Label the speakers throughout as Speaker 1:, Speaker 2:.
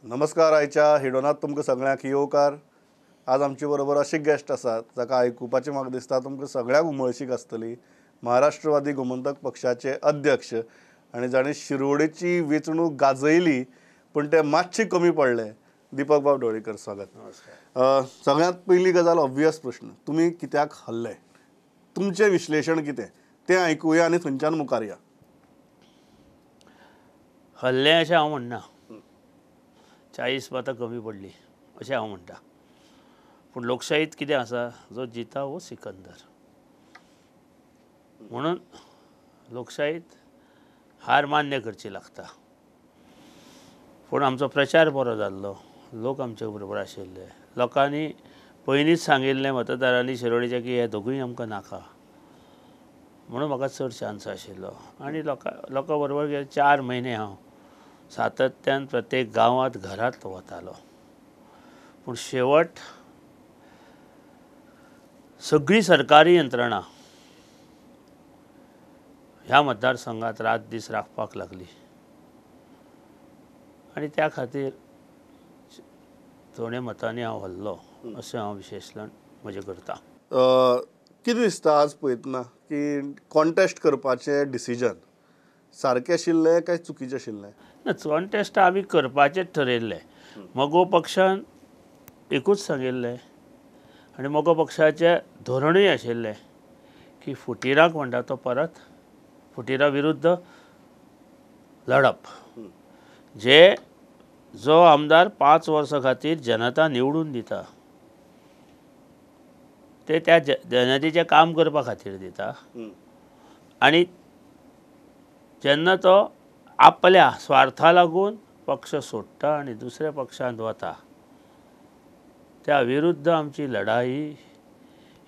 Speaker 1: नमस्कार. आयच्या हिडोनात तुमकां सगळ्यांक येवकार. आज आमचे बरोबर असे गेस्ट आसात जाका आयकुपाचे म्हाका दिसता तुमकां सगळ्यांक उमळशीक आसतली. महाराष्ट्रवादी गोमंतक पक्षाचे अध्यक्ष आणि जाणें शिरोडेची वेंचणूक गाजयली पण ते मातशे कमी पडले. दीपक बाब ढवळीकर, स्वागत.
Speaker 2: नमस्कार.
Speaker 1: सगळ्यांत पयली गजाल ऑब्वियस प्रश्न, तुमी कित्याक हरले? तुमचें विश्लेशण कितें तें आयकुया आनी थंयच्यान मुखार या.
Speaker 2: हल्ले अशें हांव म्हणना. 40 मतां कमी पडली अशें हांव म्हणटा. पूण लोकशाहीत कितें आसा, जो जिता वो सिकंदर. म्हणून लोकशाहीत हार मान्य करची लागता. पूण आमचो प्रचार बरो जाल्लो, लोक आमचे बरोबर आशिल्ले. लोकांनी पयलींच सांगिल्लें मतदारांनी शिरोडेच्या की हे दोगूय आमकां नाका, म्हणून म्हाका चड चान्स आशिल्लो. आनी लोकां बरोबर गेले 4 म्हयने हांव सातत्यान प्रत्येक गांवांत घरांत वतालो. पूण शेवट सगळी सरकारी यंत्रणा ह्या मतदारसंघात रात दीस राखपाक लागली आनी त्या खातीर थोड्या मतांनी हांव हरलो अशें हांव विश्लेशण म्हजें करतां.
Speaker 1: कितें दिसता आज पळयतना की कॉन्टेस्ट करपाचें डिसिजन सारकें आशिल्लें काय चुकीचें आशिल्लें?
Speaker 2: ना, कॉन्टेस्ट आमी करपाचेंच ठरयल्लें. मोगो पक्षान एकूच सांगिल्लें आनी मोगो पक्षाचें धोरणूय आशिल्लें की फुटिराक म्हणटा तो परत फुटिरा विरुद्ध लडप. जो आमदार 5 वर्सां खातीर जनता निवडून दिता ते त्या जनतेचें काम करपा खातीर दिता. आनी जेन्ना तो आपल्या स्वार्था लागून पक्ष सोडटा आनी दुसऱ्या पक्षांत वता, त्या विरुद्ध आमची लढाई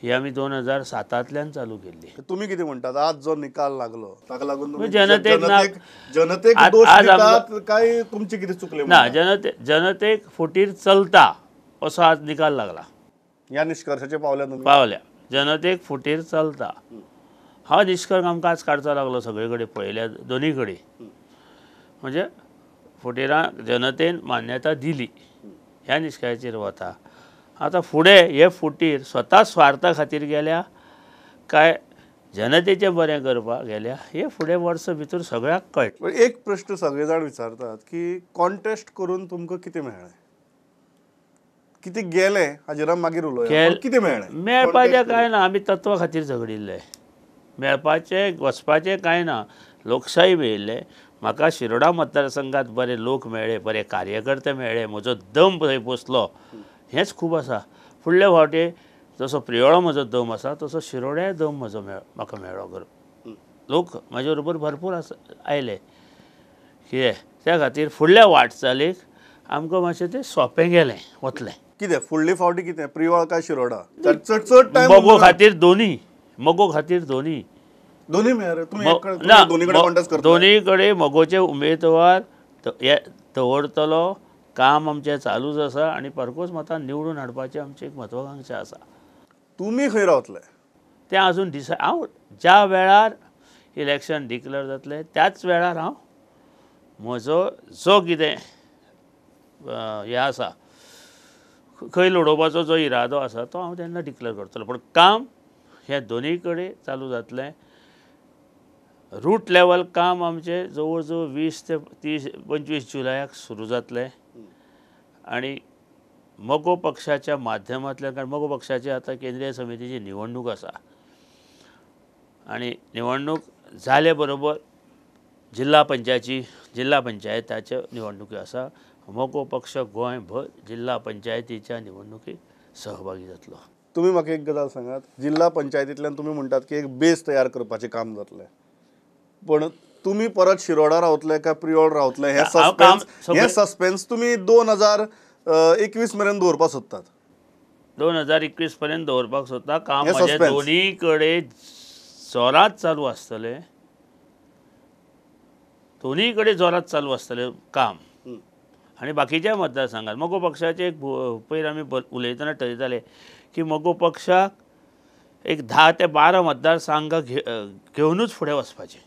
Speaker 2: ही आमी 2007तल्यान चालू केल्ली.
Speaker 1: तुमी कितें म्हणटात? आज जो निकाल लागलो ताका लागून तुमी
Speaker 2: जनतेक
Speaker 1: दोश दितात काय तुमचे कितें चुकलें?
Speaker 2: ना, जनतेक फुटीर चलता असो आज निकाल लागला.
Speaker 1: ह्या निष्कर्शाचे
Speaker 2: पावल्या. जनतेक फुटीर चलता हा निष्कर्श आमकां आज काडचो लागलो. सगळे कडेन पळयल्या, दोनी कडेन. म्हणजे फुटिराक जनतेन मान्यता दिली, ह्या निष्कर्शाचेर वता. आतां फुडें हे फुटीर स्वता स्वार्था खातीर गेल्या काय जनतेचें बरें करपाक गेल्या, हे फुडें वर्स भितर सगळ्याक कळटा.
Speaker 1: एक प्रश्न सगळे जाण विचारतात की कॉन्टेस्ट करून तुमकां कितें मेळ्ळें? कितें गेलें हाजेर मागीर उलोवया. कितें मेळ्ळें?
Speaker 2: मेळपाचें कांय ना. आमी तत्वा खातीर झगडिल्ले. मेळपाचें वचपाचें कांय ना. लोकशाही मेळिल्ले. म्हाका शिरोडा मतदारसंघात बरे लोक मेळ्ळे, बरे कार्यकर्ते मेळ्ळे, म्हजो दम थंय बसलो, हेंच खूब आसा. फुडले फावटी जसो प्रियोळो म्हजो दम आसा तसो शिरोड्याय दम म्हजो म्हाका मेळ्ळो. लोक म्हाजे बरोबर भरपूर आयले. कितें त्या खातीर फुडल्या वाटचालीक आमकां मातशें तें सोंपें गेलें वतलें.
Speaker 1: कितें फुडली फावटी कितें प्रियोळ काय शिरोडा? चड टायम
Speaker 2: मोगो खातीर दोनी. मोगो खातीर दोनी.
Speaker 1: दोनी मेळ्ळे. तुमी दोनी कडेन कॉन्टेस्ट करता?
Speaker 2: दोनी कडेन मोगोचे उमेदवार दवरतलो. काम आमचें चालूच आसा आनी परकोस मतां निवडून हाडपाचें आमची एक म्हत्वाकांक्षा आसा.
Speaker 1: तुमी खंय रावतले
Speaker 2: तें आजून हांव ज्या वेळार इलेक्शन डिक्लेअर जातलें त्याच वेळार हांव म्हजो जो कितें हें आसा, खंय लडोवपाचो जो इरादो आसा तो हांव तेन्ना डिक्लेअर करतलो. पूण काम हें दोनी कडेन चालू जातलें. रूट लेवल काम आमचें जवळ जवळ 20 ते 25 जुलयाक सुरू जातलें. आनी मोगो पक्षाच्या माध्यमांतल्यान, कारण मोगो पक्षाची आतां केंद्रीय समितीची निवडणूक आसा आनी निवडणूक जाले बरोबर जिल्हा पंचायताच्यो निवडणुकी आसा. मोगो पक्ष गोंयभर जिल्हा पंचायतीच्या निवडणुकीक सहभागी जातलो.
Speaker 1: तुमी म्हाका एक गजाल सांगात. जिल्हा पंचायतींतल्यान तुमी म्हणटात की एक बेस तयार करपाचें काम जातलें, पण तुमी परत शिरोडा रावतले काय प्रियोळ रावतले हे सस्पेन्स तुमी 2021 मेरेन दवरपाक सोदतात?
Speaker 2: 2021 पर्यंत दवरपाक सोदता. काम म्हजें दोनी कडेन जोरात चालू आसतलें. दोनी कडेन जोरात चालू आसतलें काम. आनी बाकीच्या मतदारसंघात मोगो पक्षाचे एक पयर आमी उलयतना थरयताले की मोगो पक्षाक एक 10 ते 12 मतदारसंघ घेवनूच फुडें वचपाचें.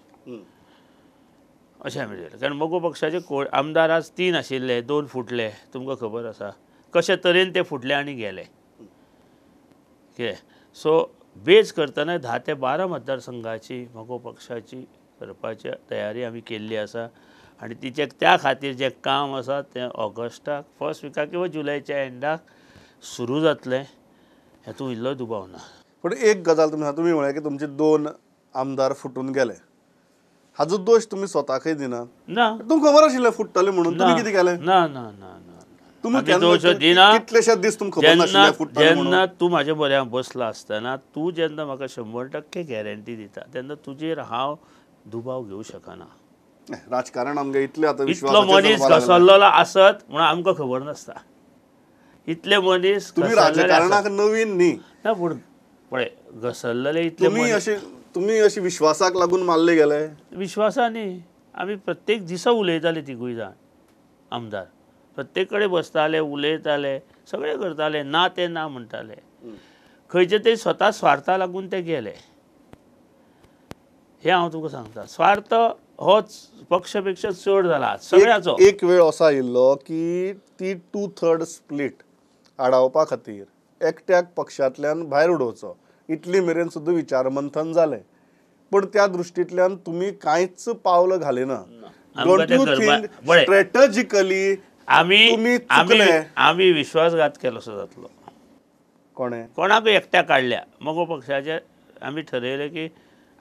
Speaker 2: अशें आमी दिलें कारण मोगो पक्षाचे आमदार आज 3 आशिल्ले 2 फुटले तुमकां खबर आसा कशे तरेन ते फुटले आनी गेले कितें सो बेज करतना 10 ते 12 मतदारसंघाची मोगो पक्षाची करपाची तयारी आमी केल्ली आसा आनी तिचे त्या खातीर जें काम आसा तें ऑगस्टाक फर्स्ट विकाक किंवा जुलयाच्या एंडाक सुरू जातलें हेतून इल्लो दुबाव ना.
Speaker 1: पण एक गजाल तुमी म्हळें की तुमचे 2 आमदार फुटून गेले हाजो दोश तुमी स्वताकय दिनात.
Speaker 2: ना
Speaker 1: तुमकां खबर आशिल्लें फुट्टले म्हणून तुमी कितें केलें?
Speaker 2: ना ना ना ना
Speaker 1: तुमी
Speaker 2: आमी दोश दिना.
Speaker 1: कितलेशेच दीस तुमकां खबर नाशिल्लें फुट्टले म्हणून?
Speaker 2: जेन्ना तूं म्हाज्या बऱ्याक बसला आसतना तूं जेन्ना म्हाका 100% गॅरंटी दिता तेन्ना तुजेर हांव दुबाव घेवं शकना.
Speaker 1: राजकारण आमगे इतलें आतां
Speaker 2: इतलो मनीस घसरलेलो आसत म्हणून आमकां खबर नासता. इतले मनीस
Speaker 1: तुमी राजकारणाक नवीन न्ही.
Speaker 2: ना पूण पळय घसरलेले इतले
Speaker 1: तुमी अशी विश्वासाक लागून मारले गेले.
Speaker 2: विश्वासांनी आमी प्रत्येक दिसा उलयताले तिगूय जाण आमदार प्रत्येक कडेन बसताले उलयताले सगळे करताले ना ते ना म्हणटाले खंयचे तरी स्वता स्वार्था लागून ते गेले हे हांव तुका सांगता. स्वार्थ होच पक्षपेक्षा चड जाला सगळ्याचो.
Speaker 1: एक वेळ असो आयिल्लो की ती 2/3 स्प्लीट आडावपा खातीर एकट्याक पक्षांतल्यान भायर उडोवचो इतली मेरेन सुद्दां विचारमंथन जालें पण त्या दृश्टींतल्यान तुमी कांयच पावल घालिना. डोंट यू थिंक स्ट्रॅटेजिकली
Speaker 2: आमी विश्वासघात केलोसो जातलो. कोणाकूय एकट्या काडल्या मगो पक्षाचे आमी ठरयलें की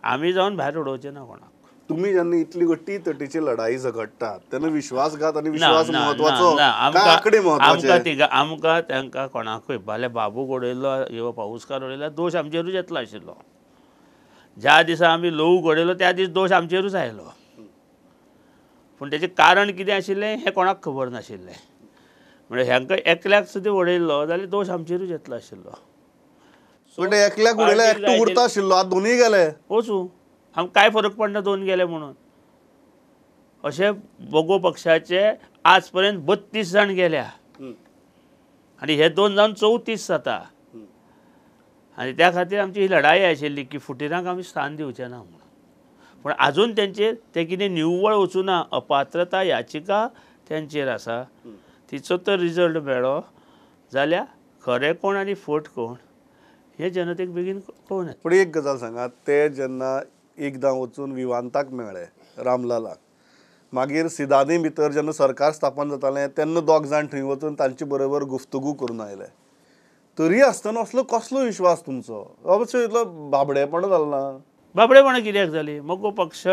Speaker 2: आमी जावन भायर उडोवचें ना कोणाक.
Speaker 1: तुम्ही जेन्ना इतली टी तटीची लढाई झगडटात तेन्ना विश्वासघात आनी विश्वास म्हत्वाचो काय आंकडे महत्वाचे?
Speaker 2: आमकां तांकां कोणाकूय भले बाबूक उडयल्लो ह्यो पाऊसकार उडयलो दोश आमचेरूच येतलो आशिल्लो. ज्या दिसा आमी लोक उडयलो त्या दीस दोश आमचेरूच आयलो पूण तेजें कारण कितें आशिल्लें हें कोणाक खबर नाशिल्लें. म्हणजे हांकां एकल्याक सुद्दां उडयल्लो जाल्यार दोश आमचेरूच येतलो आशिल्लो.
Speaker 1: पण ते एकल्याक उडयल्यार एकटो उरता आशिल्लो आज दोनूय गेले.
Speaker 2: वचूं आमकां कांय फरक पडना 2 गेले म्हणून. अशे मोगो पक्षाचे आज पर्यंत 32 जाण गेल्या आनी हे 2 जावन 34 जाता आनी त्या खातीर आमची ही लढाई आशिल्ली की फुटीरांक आमी स्थान दिवचें ना म्हणून. पूण आजून तेंचेर ते कितें निव्वळ वचूना अपात्रता याचिका तेंचेर आसा तिचो तर रिजल्ट मेळ्ळो जाल्यार खरें कोण आनी फट कोण हे जनतेक बेगीन कळून येता.
Speaker 1: पूण एक गजाल सांगात ते जेन्ना एकदां वचून विवांताक मेळ्ळे रामलालाक मागीर सिदानी भितर जेन्ना सरकार स्थापन जातालें तेन्ना 2 जाण थंय वचून तांचे बरोबर गुफ्तगू करून आयले तरी आसतना असलो कसलो विश्वास तुमचो? अवश्य इतलो बाबडेपण जालो ना?
Speaker 2: बाबडेपणां कित्याक जाली? मोगो पक्ष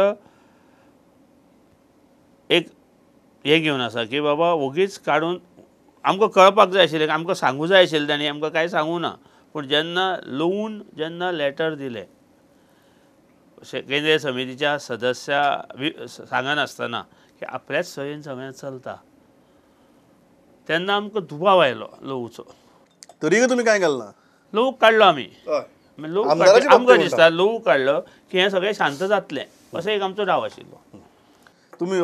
Speaker 2: एक हे घेवन आसा की बाबा वगीच काडून आमकां कळपाक जाय आशिल्लें आमकां सांगूं जाय आशिल्लें तांणी आमकां कांय सांगूं ना पूण जेन्ना लेटर दिलें केंद्रीय समितीच्या सदस्या सांगनासतना की आपल्याच सयेन सगळें चलता तेन्ना आमकां दुबाव आयलो लोवचो.
Speaker 1: तरी तुमी काय केलें ना?
Speaker 2: लोक काडलो आमी. लोक आमकां दिसता लोक काडलो की हें सगळें शांत जातलें असो एक आमचो डाव आशिल्लो.
Speaker 1: तुमी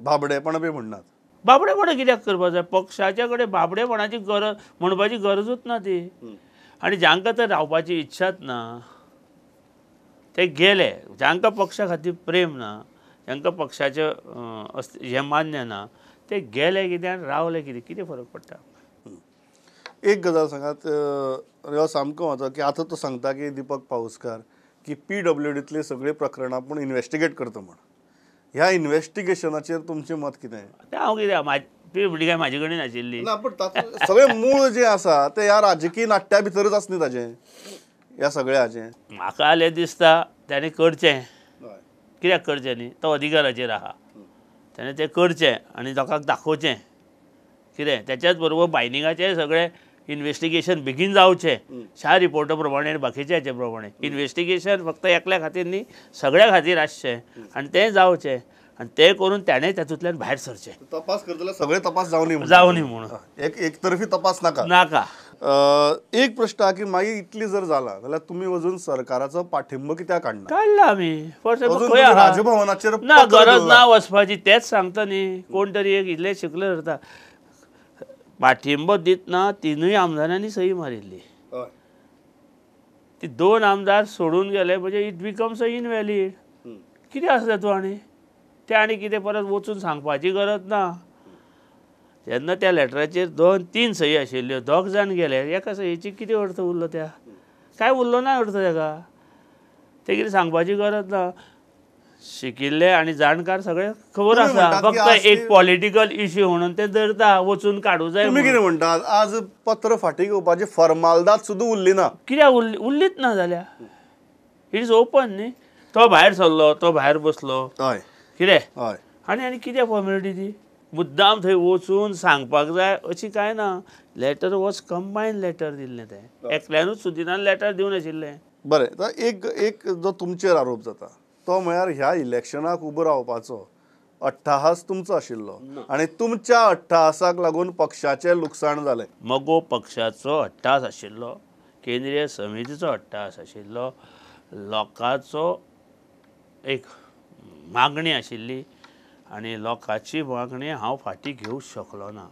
Speaker 1: बाबडेपण बी म्हणनात.
Speaker 2: बाबडेपणां कित्याक करपाक जाय? पक्षाच्या कडेन बाबडेपणाची गरज म्हणपाची गरजूच ना ती. आनी जांकां तर रावपाची इच्छाच ना ते गेले. जांकां पक्षा खातीर प्रेम ना जांकां पक्षाचें हें मान्य ना ते गेले कित्याक रावले कितें फरक पडटा?
Speaker 1: एक गजाल सांगात हो सामको म्हत्वाचो की आतां तो सांगता की दीपक पाऊसकार की PWDंतली सगळीं प्रकरणां पूण इन्वेस्टिगेट करता म्हण. ह्या इन्वेस्टिगेशनाचेर तुमचें मत कितें?
Speaker 2: हांव कितें PWD काय म्हाजे कडेन आशिल्ली
Speaker 1: ना पूण सगळें मूळ जें आसा तें ह्या राजकीय नाट्या भितरच आसा न्ही ताजें ह्या सगळ्याचें.
Speaker 2: म्हाका जाल्यार दिसता ताणें करचें. कित्याक करचें न्ही? तो अधिकाराचेर आहा ताणें तें करचें आनी लोकांक दाखोवचें. कितें तेच्याच बरोबर बायनिंगाचें सगळें इन्वेस्टिगेशन बेगीन जावचें ह्या रिपोर्टा प्रमाणे आनी बाकीच्या हाचे प्रमाणे. इन्वेस्टिगेशन फक्त एकल्या खातीर न्ही सगळ्या खातीर आसचें आनी तें जावचें आनी तें करून ताणें तातूंतल्यान भायर सरचें.
Speaker 1: तपास करतले सगळे तपास जावं न्ही
Speaker 2: म्हणून
Speaker 1: एक तर्फी तपास नाका. एक प्रश्न आहा की मागीर इतली जर जाला जाल्यार तुमी वचून सरकाराचो पाठिंबो कित्याक काडला
Speaker 2: आमी?
Speaker 1: राजभवनाचेर
Speaker 2: ना गरज ना वचपाची तेच सांगता न्ही. कोण तरी एक इतलें शिकले धरता पाठिंबो दितना 3 आमदारांनी सही मारिल्ली. ती 2 आमदार सोडून गेले म्हणजे इट बिकम्स इनवॅलीड. कितें आसा तातूंत आनी ते आनी कितें परत वचून सांगपाची गरज ना. जेन्ना त्या लेटराचेर 2-3 सही आशिल्ल्यो, दोग जाण गेले, एका सयेची कितें अर्थ उरलो त्या? काय उरलो ना अर्थ तेका. ते कितें सांगपाची गरज ना. शिकिल्ले आनी जाणकार सगळे खबर
Speaker 1: तुम्ही
Speaker 2: आसा,
Speaker 1: म्हणटात की
Speaker 2: फक्त
Speaker 1: आज
Speaker 2: एक
Speaker 1: ती-
Speaker 2: पॉलिटिकल इश्यू म्हणून ते धरता, वचून काडूं जाय
Speaker 1: तुम्ही
Speaker 2: म्हणून.
Speaker 1: कितें म्हणटात आज पत्र फाटीं घेवपाची फॉर्मालदाद सुद्दां उरली ना.
Speaker 2: कित्याक उरलीच ना जाल्यार इट इज ओपन न्ही. तो भायर सरलो, तो भायर बसलो,
Speaker 1: हय
Speaker 2: कितें
Speaker 1: हय
Speaker 2: आनी कितें फॉर्मेलिटी ती. मुद्दाम थंय वचून सांगपाक जाय अशी काय ना. लेटर वॉज कंबायन लेटर दिल्लें तें. एकल्यानूच सुदिनान लेटर दिवं नाशिल्लें.
Speaker 1: बरें, तर एक जो तुमचेर आरोप जाता तो म्हळ्यार ह्या इलेक्शनाक उबो रावपाचो अट्टाहास तुमचो आशिल्लो आनी तुमच्या अट्टाहासाक लागून पक्षाचें लुकसाण जालें.
Speaker 2: मगो पक्षाचो अट्टास आशिल्लो, केंद्रीय समितीचो अट्टास आशिल्लो, लोकांचो एक मागणी आशिल्ली आनी लोकांची मागणी हांव फाटीं घेवंक शकलो ना.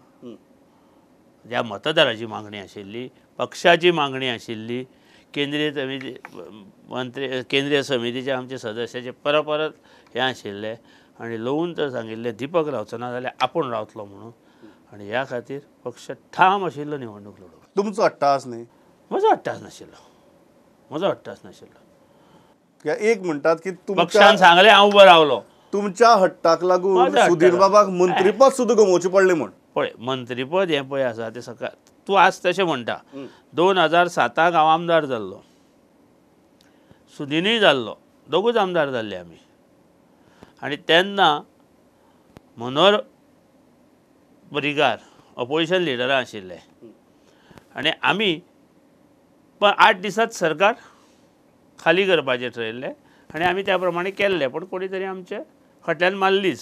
Speaker 2: ज्या मतदाराची मागणी आशिल्ली, पक्षाची मागणी आशिल्ली, केंद्रीय समितीचे आमचे सदस्याचे परत हें आशिल्लें आनी लवून तर सांगिल्लें दिपक रावचो ना जाल्यार आपूण रावतलो म्हणून. आनी ह्या खातीर पक्ष ठाम आशिल्लो निवडणूक लडोवंक.
Speaker 1: तुमचो अट्टाहास न्ही.
Speaker 2: म्हजो अट्टास नाशिल्लो.
Speaker 1: कित्याक एक म्हणटात की
Speaker 2: पक्षान सांगलें हांव उबो रावलो.
Speaker 1: तुमच्या हट्टाक लागून
Speaker 2: माझ्या हट्टाक
Speaker 1: सुधीर बाबाक मंत्रीपद सुद्दां गमोवचें पडलें म्हण.
Speaker 2: पळय, मंत्रीपद हें पळय आसा तें सकाळ तूं आज तशें म्हणटा. 2007 हांव आमदार जाल्लो, सुदीनूय जाल्लो, दोगूच आमदार जाल्ले आमी. आनी तेन्ना मनोहर पर्रीकार ऑपोजिशन लिडरां आशिल्ले आनी आमी 8 दिसांत सरकार खाली करपाचें ठरयल्लें आनी आमी त्या प्रमाणे केल्लें. पूण कोणी तरी आमचे फाटल्यान मारलीच.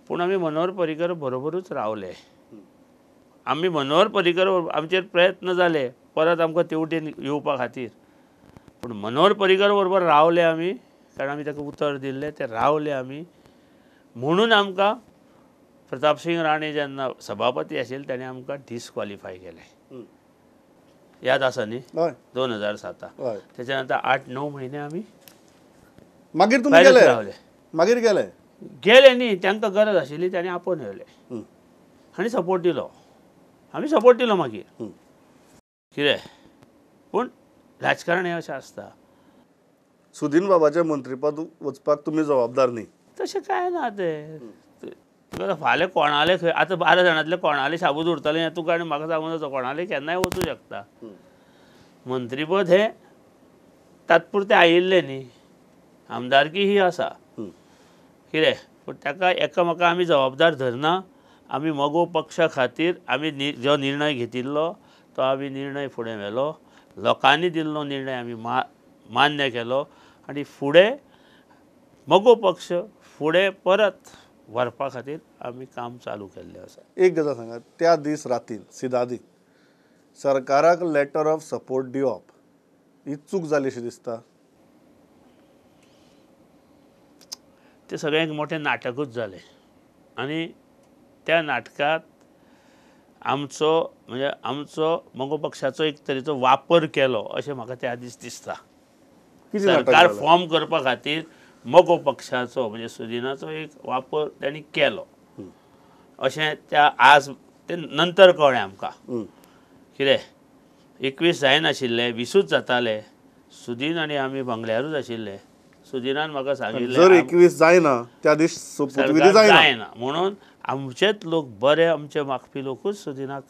Speaker 2: पूण आमी मनोहर पर्रीकर बरोबरूच रावले. आमी मनोहर पर्रीकर आमचेर प्रयत्न जाले परत आमकां तेवटेन येवपा खातीर, पूण मनोहर पर्रीकर बरोबर रावले आमी, कारण आमी ताका उतर दिल्लें तें रावले आमी. म्हणून आमकां प्रताप सिंग राणे जेन्ना सभापती आशिल्ले ताणें आमकां डिस्क्वॉलिफाय केलें. याद आसा न्ही?
Speaker 1: हय
Speaker 2: 2007.
Speaker 1: हय.
Speaker 2: तेच्या नंतर 8-9 म्हयने आमी
Speaker 1: मागीर तुमी
Speaker 2: भायरच
Speaker 1: गेले.
Speaker 2: रावले.
Speaker 1: मागीर गेले.
Speaker 2: गेले न्ही, तांकां गरज आशिल्ली, ताणें आपोवन येयले आनी सपोर्ट दिलो. आमी सपोर्ट दिलो मागीर. कितें पूण राजकारण हें अशें आसता.
Speaker 1: सुधीर बाबाचें मंत्रीपद वचपाक तुमी जबाबदार न्ही.
Speaker 2: तशें कांय ना तें. तुका फाल्यां कोणाले खंय आतां 12 जाणांतले कोणाले शाबूत उरतलें हें तुका आनी म्हाका सांगूं नजो. कोणाले केन्नाय वचूं शकता. मंत्रीपद हें तात्पुरतें आयिल्लें न्ही, आमदारकी ही आसा. कितें पूण ताका एकामेका आमी जबाबदार धरना. आमी मगो पक्षा खातीर आमी जो निर्णय घेतिल्लो तो आमी निर्णय फुडें व्हेलो. लोकांनी दिल्लो निर्णय आमी मान्य केलो आनी फुडें मगो पक्ष फुडें परत व्हरपा खातीर आमी काम चालू केल्लें आसा.
Speaker 1: एक गजाल सांगात, त्या दीस रातीन सिदादीक सरकाराक लेटर ऑफ सपोर्ट दिवप ही चूक जाली अशी दिसता.
Speaker 2: तें सगळें एक मोठें नाटकूच जालें आनी त्या नाटकांत आमचो मगो पक्षाचो एक तरेचो वापर केलो अशें म्हाका त्या दीस दिसता.
Speaker 1: कितें नाटक
Speaker 2: सरकार
Speaker 1: जालें?
Speaker 2: फॉर्म करपा खातीर मगो पक्षाचो म्हणजे सुदिनाचो एक वापर तांणी केलो अशें त्या आज ते नंतर कळ्ळें आमकां. कितें 21 जायनाशिल्ले, 20च जाताले. सुदीन आनी आमी बंगल्यारूच आशिल्ले. सुदिनान म्हाका सांगिल्लें
Speaker 1: जर 21 जायना त्या दीस सोपुतविधी
Speaker 2: सरकार
Speaker 1: जायना.
Speaker 2: जायना म्हणून आमचेच लोक बरे आमचे मागपी लोकूच सुदिनाक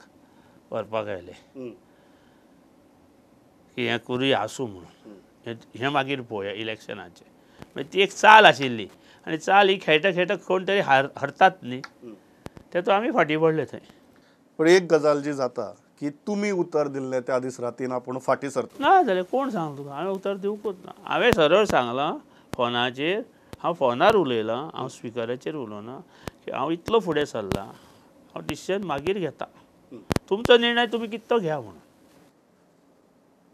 Speaker 2: व्हरपाक आयले की हें करूया आसूं म्हणून. हें मागीर पळोवया इलेक्शनाचें. मागीर ती एक चाल आशिल्ली आनी चाल ही खेळटा कोण तरी हरतात न्ही, तेतून आमी फाटीं पडले थंय.
Speaker 1: पण एक गजाल जी जाता की तुमी उतर दिल्लें त्या दीस रातीन आपूण फाटीं सरता.
Speaker 2: ना जाल्यार कोण सांगता तुका? हांवें उतर दिवंकूच ना. हांवें सरळ सांगलां फोनाचेर, हांव फोनार उलयलां, हांव स्पिकराचेर उलोवना की हांव इतलो फुडें सरलां, हांव डिसिजन मागीर घेता. तुमचो निर्णय तुमी कितलो घ्या म्हणून.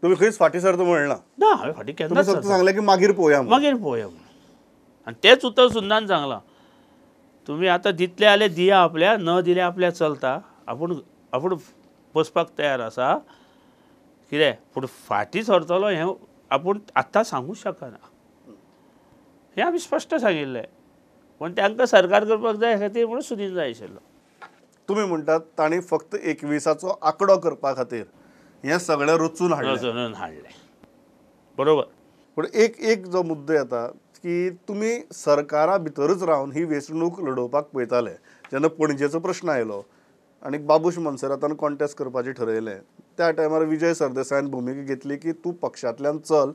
Speaker 1: तुमी खंयच फाटीं सरता म्हणना.
Speaker 2: ना, हांवें फाटीं
Speaker 1: तुमी
Speaker 2: केन्नाच
Speaker 1: फक्त
Speaker 2: सरना.
Speaker 1: सांगलें की मागीर पळोवया म्हणून.
Speaker 2: मागीर पळोवया म्हणून. आनी तेंच उतर सुद्दां सांगलां. तुमी आतां दितले जाल्यार दिया आपल्या, न दिल्यार आपल्या चलता. आपूण बसपाक तयार आसा. कितें पूण फाटीं सरतलो हें आपूण आतां सांगूंक शकना. हें आमी स्पश्ट सांगिल्लें. पण तांकां सरकार करपाक जाय खातीर म्हणून सुदीन जाय आशिल्लो.
Speaker 1: तुम्ही म्हणटात तांणी फक्त 21चो आंकडो करपा खातीर हें सगळें रचून हाडलें.
Speaker 2: रचून हाडलें. बरोबर.
Speaker 1: पूण एक जो मुद्दो येता की तुमी सरकारा भितरच रावन ही वेंचणूक लडोवपाक पळयताले. जेन्ना पणजेचो प्रश्न आयलो आनी बाबूश मोन्सेरातान कॉन्टेस्ट करपाचें ठरयलें, त्या टायमार विजय सरदेसायान भुमिका घेतली की तूं पक्षांतल्यान चल,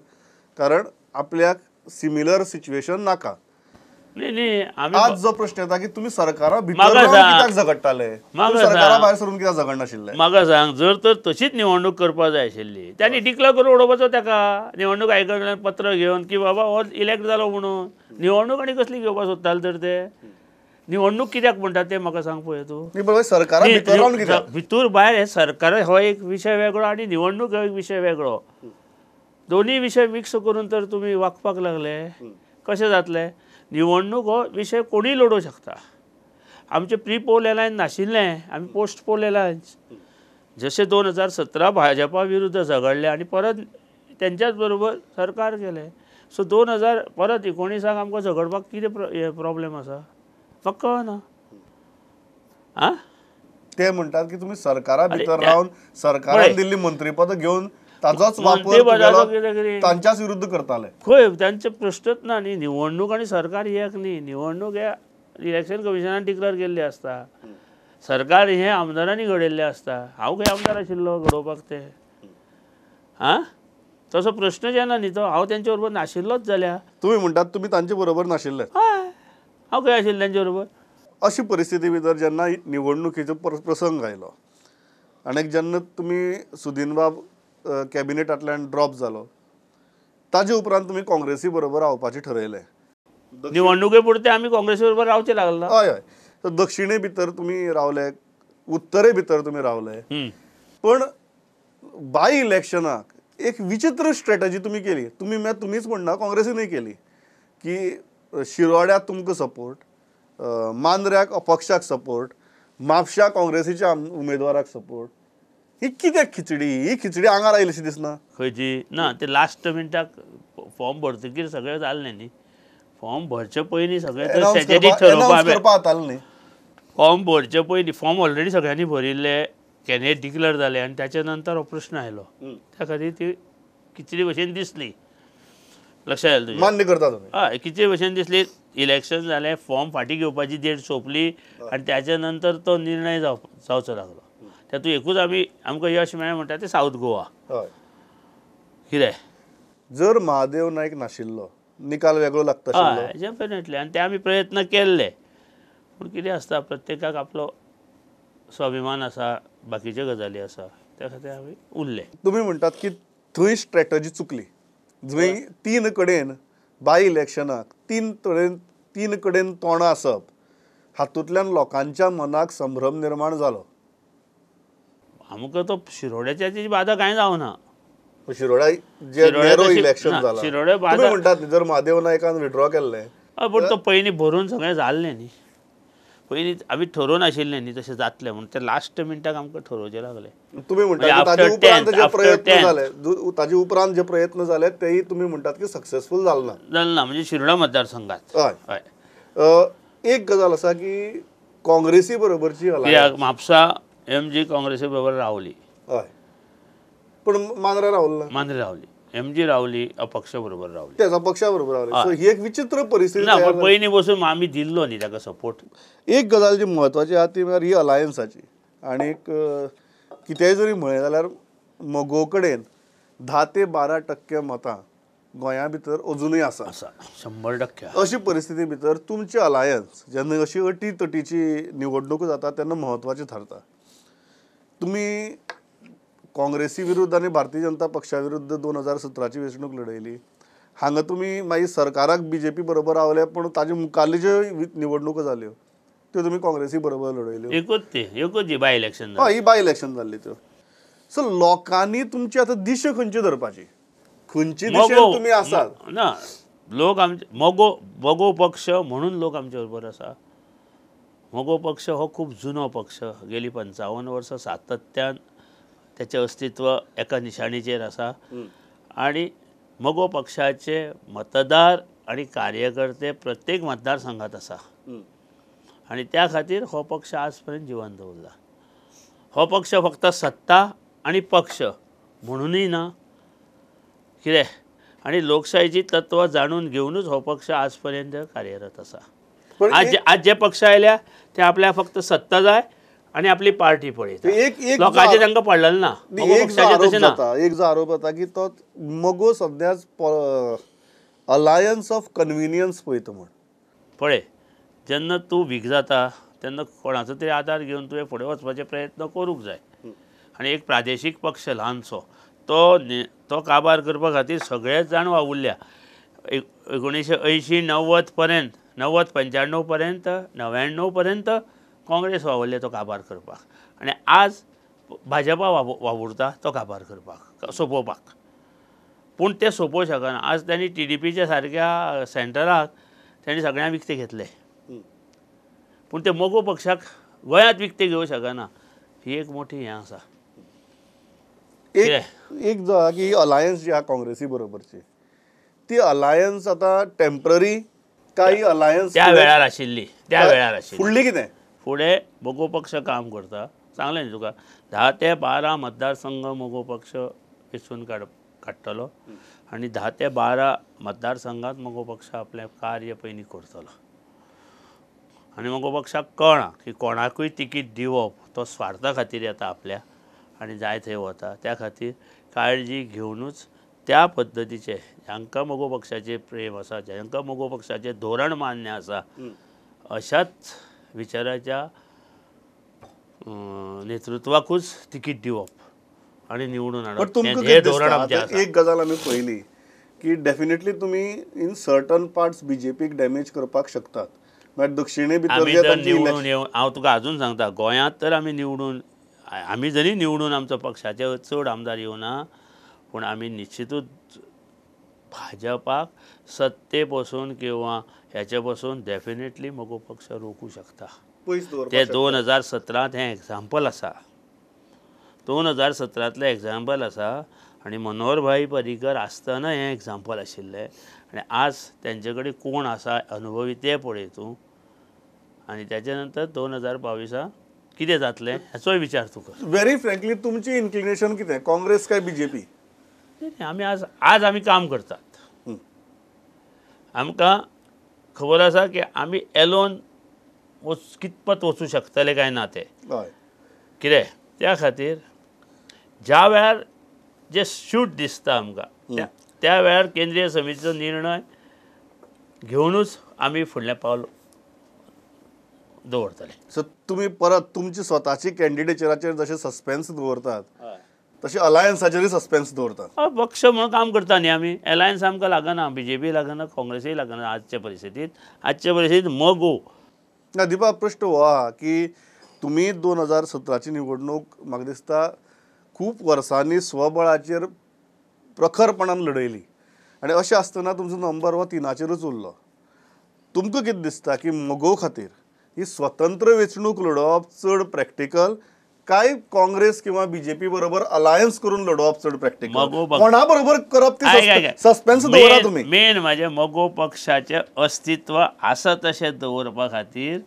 Speaker 1: कारण आपल्याक सिमिलर सिच्युएशन नाका.
Speaker 2: न्ही आमी
Speaker 1: आज जो प्रश्न येता की तुमी सरकारा भितर
Speaker 2: म्हाका
Speaker 1: रावन
Speaker 2: सांग.
Speaker 1: कित्याक झगडटाले,
Speaker 2: म्हाका
Speaker 1: तुम्ही सरकारा
Speaker 2: सांग.
Speaker 1: भायर सरून कित्याक झगडनाशिल्ले?
Speaker 2: म्हाका सांग, जर तर तशीच निवडणूक करपाक जाय आशिल्ली, त्यांनी डिक्लेअर करून उडोवपाचो ताका निवडणूक आयोगाकडल्यान पत्र घेवन की बाबा हो इलेक्ट जालो म्हणून. निवडणूक आनी कसली घेवपाक सोदताले तर ते? निवडणूक कित्याक म्हणटात ते म्हाका सांग पळय तूं.
Speaker 1: न्ही, पण सरकारा भितर रावन कित्याक?
Speaker 2: भितर भायर हे सरकार हो एक विशय वेगळो आनी निवडणूक हो एक विशय वेगळो. दोन्ही विशय मिक्स करून तर तुम्ही वागपाक लागले, कशें जातलें? निवडणूक हो विशय कोणीय लडोवंक शकता. आमचें प्री पोल एलायन्स नाशिल्लें, आमी पोस्ट पोल एलायन्स. जशें 2017 भाजपा विरुद्ध झगडले आनी परत तेंच्याच बरोबर सरकार केलें. सो 2000 परत 19 आमकां झगडपाक कितें प्रॉब्लेम आसा? म्हाका कळना. आं
Speaker 1: ते म्हणटात की तुम्ही सरकारा भितर
Speaker 2: त्या-
Speaker 1: रावन सरकारान
Speaker 2: पळय.
Speaker 1: दिल्ली मंत्रीपद घेवन ताचोच
Speaker 2: मंत्री
Speaker 1: वापर
Speaker 2: पदाचो
Speaker 1: तुगेलो
Speaker 2: कितें
Speaker 1: तांच्याच विरुद्ध करताले.
Speaker 2: खंय त्यांचे प्रश्नच ना न्ही. निवडणूक आनी सरकार एक न्ही. निवडणूक हे इलेक्शन कमिशनान डिक्लेअर केल्ली आसता. सरकार हे आमदारांनी घडयल्लें आसता. हांव खंय आमदार आशिल्लो घडोवपाक ते? आं तसो प्रश्न जेन्ना न्ही तो हांव तेंचे बरोबर नाशिल्लोच जाल्यार.
Speaker 1: तुम्ही म्हणटात तुम्ही तांचे बरोबर नाशिल्ले.
Speaker 2: हय हांव खंय आशिल्लो तेंचे बरोबर.
Speaker 1: अशी परिस्थिती भितर जेन्ना निवडणुकीचो प्रसंग आयलो आनी जेन्ना तुमी सुदीनबाब कॅबिनेटांतल्यान ड्रॉप जालो, ताजे उपरांत तुमी काँग्रेसी बरोबर रावपाचें ठरयलें.
Speaker 2: निवडणुके पुरते आमी काँग्रेसी बरोबर रावचे लागला.
Speaker 1: हय हय. तर दक्षिणे भितर तुमी रावले, उत्तरे भितर तुमी रावले,
Speaker 2: हं.
Speaker 1: पण बाय इलेक्शनाक एक विचित्र स्ट्रॅटजी तुमी केली. तुमीच म्हणना, काँग्रेसीनय केली की शिरोड्याक तुमकां सपोर्ट, मांद्र्याक अपक्षाक सपोर्ट, म्हापश्या काँग्रेसीच्या उमेदवाराक सपोर्ट. ही कित्याक खिचडी? ही खिचडी आंगार आयलीशी दिसना.
Speaker 2: खंयची ना ते लास्ट मिनटाक फॉर्म भरतकीर सगळें जाल्लें न्ही. फॉर्म भरचे पयलीं सगळें तर स्ट्रॅटेजीक
Speaker 1: Announce
Speaker 2: ठरोवपा
Speaker 1: करपा जातालें न्ही.
Speaker 2: फॉर्म भरचे पयलीं फॉर्म ऑलरेडी सगळ्यांनी भरिल्ले, कॅन्डिडेट डिक्लेअर जाले आनी त्याच्या नंतर हो प्रश्न आयलो. त्या खातीर ती खिचडी भशेन दिसली. लक्षात येयलें तुजें?
Speaker 1: मान्य करता तुमी?
Speaker 2: हय खिचडी भशेन दिसली. इलेक्शन जालें, फॉर्म फाटीं घेवपाची डेट सोंपली आनी त्याच्या नंतर तो निर्णय जावचो लागलो. तातूंत एकूच आमकां यश मेळ्ळें म्हणटा तें सावथ गोवा.
Speaker 1: हय.
Speaker 2: कितें?
Speaker 1: जर महादेव नायक नाशिल्लो, निकाल वेगळो लागता आशिल्लो.
Speaker 2: हय डेफिनेटली. आनी ते आमी प्रयत्न केल्ले. पूण कितें आसता, प्रत्येकाक आपलो स्वाभिमान आसा, बाकीच्यो गजाली आसा, त्या खातीर आमी उरले.
Speaker 1: तुमी म्हणटात की थंय स्ट्रॅटजी चुकली. जंय 3 कडेन बाय इलेक्शनाक 3 कडेन तोंडां आसप, हातूंतल्यान लोकांच्या मनाक संभ्रम निर्माण जालो.
Speaker 2: आमकां तो शिरोड्याच्या ती बाधा कांय जावना.
Speaker 1: शिरोड्या जे
Speaker 2: शिरोड्या
Speaker 1: नॅरो
Speaker 2: तशी-
Speaker 1: इलेक्शन
Speaker 2: ना,
Speaker 1: जाला,
Speaker 2: शिरोड्या
Speaker 1: तुमी
Speaker 2: बादा-
Speaker 1: म्हणटात न्ही, जर महादेव नायकान विड्रॉ केल्लें,
Speaker 2: पूण तो पयलीं भरून सगळें जाल्लें न्ही. पयलीं आमी ठरोवन आशिल्लें न्ही तशें जातलें म्हणून. ते लास्ट मिनटाक आमकां ठरोवचें लागलें.
Speaker 1: तुमी म्हणटात
Speaker 2: म्हणजे
Speaker 1: ताजे
Speaker 2: after
Speaker 1: उपरांत
Speaker 2: 10th,
Speaker 1: जे
Speaker 2: after
Speaker 1: प्रयत्न
Speaker 2: 10th.
Speaker 1: जाले, ताजे उपरांत जे प्रयत्न जाले तेही तुमी म्हणटात की सक्सेसफूल जाले ना.
Speaker 2: जालें ना म्हणजे शिरोडा मतदारसंघात.
Speaker 1: हय.
Speaker 2: हय.
Speaker 1: एक गजाल आसा की काँग्रेसी बरोबरची
Speaker 2: कित्याक म्हापसा MG काँग्रेसी बरोबर रावली.
Speaker 1: हय, पण मांद्रा रावलो ना.
Speaker 2: मांद्रे रावली, MG रावली, अपक्ष बरोबर रावली.
Speaker 1: त्याचा पक्षा बरोबर रावले. सो ही एक विचित्र परिस्थिती
Speaker 2: ना
Speaker 1: तयार
Speaker 2: पण पयलीं बसून आमी दिल्लो न्ही ताका सपोर्ट.
Speaker 1: एक गजाल जी म्हत्वाची आहा ती म्हळ्यार ही अलायन्साची. आनीक कितेंय जरी म्हळें जाल्यार मोगो कडेन 10 ते 12% मतां गोंया भितर अजुनूय आसा.
Speaker 2: आसा 100%.
Speaker 1: अशी परिस्थिती भितर तुमचे अलायन्स जेन्ना अशी अटी तटीची निवडणूक जाता तेन्ना म्हत्वाची थारता. तुमी काँग्रेसी विरुद्ध आनी भारतीय जनता पक्षा विरुद्ध 2017ची वेंचणूक लडयली. हांगा तुमी मागीर सरकाराक BJP बरोबर रावले, पूण ताजे मुखाल्ल्यो ज्यो निवडणुको जाल्यो त्यो तुमी काँग्रेसी बरोबर लडयल्यो.
Speaker 2: एकूच जी बाय इलेक्शन
Speaker 1: हय, ही बाय इलेक्शन जाल्ली त्यो. सो लोकांनी तुमची आतां दिश खंयची धरपाची? खंयची दिशेन तुमी आसात?
Speaker 2: ना लोक आमचे मोगो पक्ष म्हणून लोक आमचे बरोबर आसा. मोगो पक्ष हो खूब जुनो पक्ष. गेली 55 वर्सां सातत्यान त्याचें अस्तित्व एका निशाणीचेर आसा. आनी मोगो पक्षाचे मतदार आणि कार्यकर्ते प्रत्येक मतदारसंघात आसा आणि त्या खातीर हो पक्ष आज पर्यंत जिवंत उरला. हो पक्ष फक्त सत्ता आणि पक्ष म्हणूनय ना, कितें आणि लोकशाहीची तत्वां जाणून घेवनूच हो पक्ष आज पर्यंत कार्यरत आसा.
Speaker 1: पण
Speaker 2: आज जे पक्ष आयल्या ते आपल्याक फक्त सत्ता जाय आणि आपली पार्टी पळयता. लोकांचे तांकां पडलेलें ना.
Speaker 1: एक जो आरोप जाता की तो मोगो सद्याच अलायन्स ऑफ कन्व्हिनियन्स पळयता म्हण.
Speaker 2: पळय, जेन्ना तूं वीक जाता तेन्ना कोणाचो तरी आदार घेवन तुवें फुडें वचपाचे प्रयत्न करूंक जाय. आनी एक प्रादेशीक पक्ष ल्हानसो तो काबार करपा खातीर सगळेच जाण वावुरल्या. 1980-90 पर्यंत 90-95 पर्यंत 99 पर्यंत काँग्रेस वावरले तो काबार करपाक आनी आज भाजपा वावुरता तो काबार करपाक सोंपोवपाक. पूण ते सोंपोवंक शकना. आज त्यांनी TDPच्या सारक्या सेंटराक तेणी सगळ्यांक विकते घेतले, पूण ते मोगो पक्षाक गोंयांत विकते घेवंक शकना. ही एक मोठी हें आसा.
Speaker 1: एक जो आहा की अलायन्स जी आहा काँग्रेसी बरोबरची, ती अलायन्स आता टेम्पररी काय अलायन्स
Speaker 2: त्या वेळार आशिल्ली
Speaker 1: फुडली कितें?
Speaker 2: फुडें मोगो पक्ष काम करता. सांगलें न्ही तुका, 10 ते 12 मतदारसंघ मोगो पक्ष वेंचून काडटलो आनी 10 ते 12 मतदारसंघात मोगो पक्ष आपलें कार्य पयलीं करतलो. आनी मोगो पक्षाक कळना की कोणाकूय तिकीट दिवप तो स्वार्था खातीर येता आपल्या आनी जाय थंय वता. त्या खातीर काळजी घेवनूच त्या पद्दतीचे जांकां मोगो पक्षाचेर प्रेम आसा, जांकां मोगो पक्षाचें धोरण मान्य आसा, अशाच विचाराच्या नेतृत्वाकूच तिकीट दिवप आनी निवडून हाडप हें धोरण आमचें आसा.
Speaker 1: एक गजाल आमी पळयली की डेफिनेटली तुमी इन सर्टन पार्ट्स BJPक डॅमेज करपाक शकतात. मागीर दक्षिणे भितर
Speaker 2: आमी जर निवडून येवन हांव तुका अजून सांगता, गोंयांत तर आमी जरी निवडून आमचो पक्षाचे चड आमदार येवना, पूण आमी निश्चितूच भाजपाक सत्ते पासून किंवा ह्याचे पासून डेफिनेटली मोगो पक्ष रोखू शकता. ते 2017 हें एग्जाम्पल आसा. 2017तलें एग्जाम्पल आसा आनी मनोहर भाई पर्रीकर आसतना हें एग्जाम्पल आशिल्लें आनी आज तेंचे कडेन कोण आसा अनुभवी ते पळय तूं. आनी तेच्या नंतर 2022 कितें जातलें हाचोय विचार तुका.
Speaker 1: व्हेरी फ्रँकली तुमची इन्क्लिनेशन कितें, काँग्रेस काय BJP?
Speaker 2: आमी आज आमी काम करतात. आमकां खबर आसा की आमी एलोन कितपत वचूं शकतले काय ना ते. कितें त्या खातीर ज्या वेळार जे शूट दिसता आमकां त्या वेळार केंद्रीय समितीचो निर्णय घेवनूच आमी फुडलें पावल दवरतले.
Speaker 1: सो तुमी परत तुमची स्वताची कॅन्डिडेचराचेर जशें सस्पेन्स दवरतात तशें अलायन्साचेरय सस्पेन्स दवरतात.
Speaker 2: पक्ष म्हणून काम करता न्ही आमी. एलायन्स आमकां लागना, BJP लागना, काँग्रेसय लागना. आजचे परिस्थितीत मोगो
Speaker 1: ना दिपा प्रश्न हो आहा की तुमी 2017ची निवडणूक म्हाका दिसता खूब वर्सांनी स्वबळाचेर प्रखरपणान लढयली आनी अशें आसतना तुमचो नंबर हो 3चेरूच उरलो. तुमकां कितें दिसता की मोगो खातीर ही स्वतंत्र वेंचणूक लडोवप चड प्रॅक्टिकल काय काँग्रेस किंवा BJP बरोबर अलायन्स करून लडोवप चड प्रॅक्टिकल? कोणा बरोबर करप ते सस्पेन्स दवरा तुमी.
Speaker 2: मेन म्हणजे मोगो पक्षाचें अस्तित्व आसा तशें दवरपा खातीर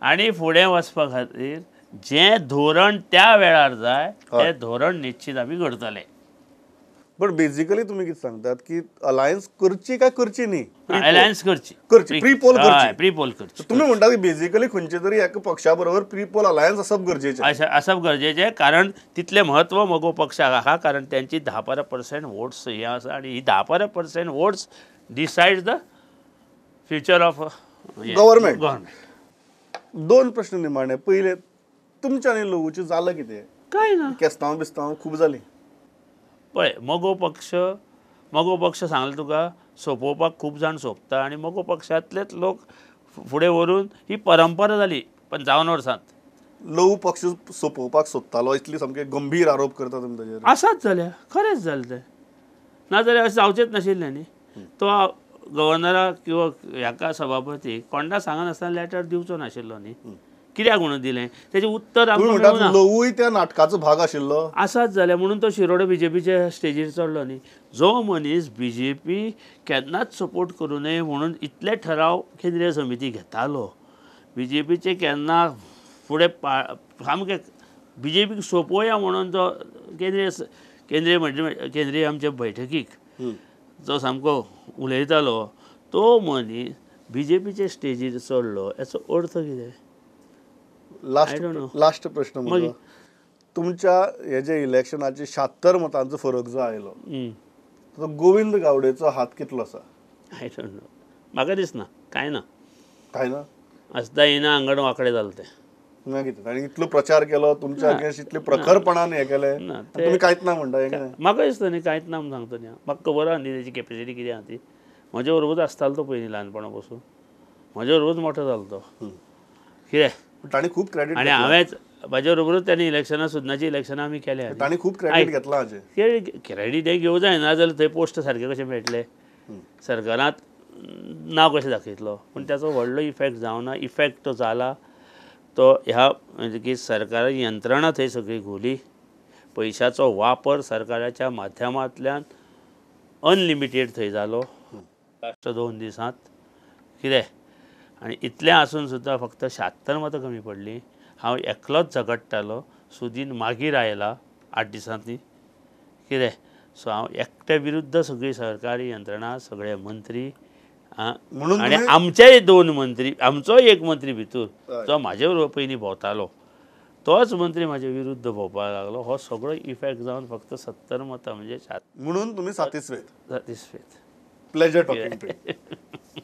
Speaker 2: आनी फुडें वचपा खातीर जें धोरण त्या वेळार जाय तें धोरण निश्चित आमी घडतले.
Speaker 1: बट बेजिकली तुमी कितें सांगतात की अलायन्स करची काय करची न्ही?
Speaker 2: अलायन्स करची,
Speaker 1: प्री पोल
Speaker 2: करची.
Speaker 1: तुम्ही म्हणटा की बेजिकली खंयचे तरी एका पक्षा बरोबर प्री पोल अलायन्स आसप गरजेचें.
Speaker 2: आसप गरजेचें, कारण तितलें म्हत्व मोगो पक्षाक आहा. कारण त्यांची 10-12% वोट्स हे आसा आनी ही 10-12% votes decide the future of
Speaker 1: government. दोन प्रश्न निमाणे. पहिले तुमच्या आनी लघुचें जालें कितें?
Speaker 2: काय ना,
Speaker 1: केस्तांव बिस्तांव खूब जाली.
Speaker 2: पळय मोगो पक्ष सांगलें तुका सोंपोवपाक खूब जाण सोंपता आनी मोगो पक्षांतलेच लोक फुडें व्हरून ही परंपरा जाली 55 वर्सांत.
Speaker 1: लघु पक्ष सोंपोवपाक सोदतालो इतली सामके गंभीर आरोप करता तुमी ताचेर?
Speaker 2: आसाच जाल्या, खरेंच जालें तें. नाजाल्यार अशें जावचेंच नाशिल्लें न्ही. तो गव्हर्नराक किंवा हाका सभापतीक कोंडा सांगनासतना लॅटर दिवचो नाशिल्लो न्ही. कित्याक म्हणून दिलें तेजें उत्तर
Speaker 1: तुम्ही
Speaker 2: आमकां
Speaker 1: म्हणटात
Speaker 2: मेळूना.
Speaker 1: लवूय त्या नाटकाचो भाग आशिल्लो.
Speaker 2: आसाच जाल्यार म्हणून तो शिरोडे बीजेपीच्या स्टेजीर चडलो न्ही. जो मनीस बीजेपी केन्नाच सपोर्ट करूं नये म्हणून इतले ठराव केंद्रीय समिती घेतालो, बीजेपीचे केन्ना फुडें सामकें बीजेपीक सोंपोवया म्हणून तो केंद्रीय आमच्या बैठकीक जो सामको उलयतालो, तो मनीस बीजेपीच्या स्टेजीर चडलो हाचो अर्थ कितें? I don't know.
Speaker 1: लास्ट प्रश्न म्हजो. तुमच्या हे जे इलेक्शनाचे 76 मतांचो फरक जो आयलो, तो गोविंद गावडेचो हात कितलो आसा?
Speaker 2: I don't know. म्हाका दिसना कांय ना.
Speaker 1: काय ना
Speaker 2: आसता येना आंगण वांकडे जालें तें.
Speaker 1: तुमी कितें ताणी इतलो प्रचार केलो तुमच्या अगेन्स्ट, इतले प्रखरपणान हे केलें,
Speaker 2: ना,
Speaker 1: आनी तुमी कांयच ना म्हणटा हे कितें?
Speaker 2: म्हाका दिसता न्ही कांयच ना म्हूण सांगता न्ही हांव. म्हाका खबर आहा न्ही तेजी कॅपेसिटी कितें आहा ती. म्हजे बरोबर आसतालो तो पयलीं ल्हानपणा पासून. म्हजे बरोबर मोठो जालो तो. कितें
Speaker 1: ताणी खूब क्रेडीट
Speaker 2: आनी हांवेंच म्हाजे बरोबरूच त्यांनी इलेक्शनां सुज्ञाची इलेक्शनां आमी केल्या.
Speaker 1: ताणी खूब क्रेडीट घेतला हाजे.
Speaker 2: क्रेडीट हे घेवं जायना जाल्यार थंय पोस्ट सारके कशे मेळटले, सरकारांत नांव कशें दाखयतलो. पूण त्याचो व्हडलो इफेक्ट जावना. इफेक्ट तो जाला तो ह्या म्हणजे की सरकार यंत्रणा थंय सगळी घुली. पयशाचो वापर सरकाराच्या माध्यमांतल्यान अनलिमिटेड थंय जालो लास्ट 2 दिसांत. कितें आनी इतलें आसून सुद्दां फक्त 76 मतां कमी पडलीं. हांव एकलोच झगडटालो. सुदीन मागीर आयला 8 दिसांनी. कितें सो हांव एकट्या विरुद्ध सगळी सरकारी यंत्रणा, सगळे मंत्री
Speaker 1: म्हणून
Speaker 2: आनी आमचेय 2 मंत्री, आमचो एक मंत्री भितर जो म्हाजे बरोबर पयलीं भोंवतालो तोच मंत्री म्हाजे विरुद्ध भोंवपाक लागलो. हो सगळो इफेक्ट जावन फक्त 70 मतां म्हणजे
Speaker 1: म्हणून तुम्ही satisfied.
Speaker 2: Satisfied.
Speaker 1: Pleasure talking to you.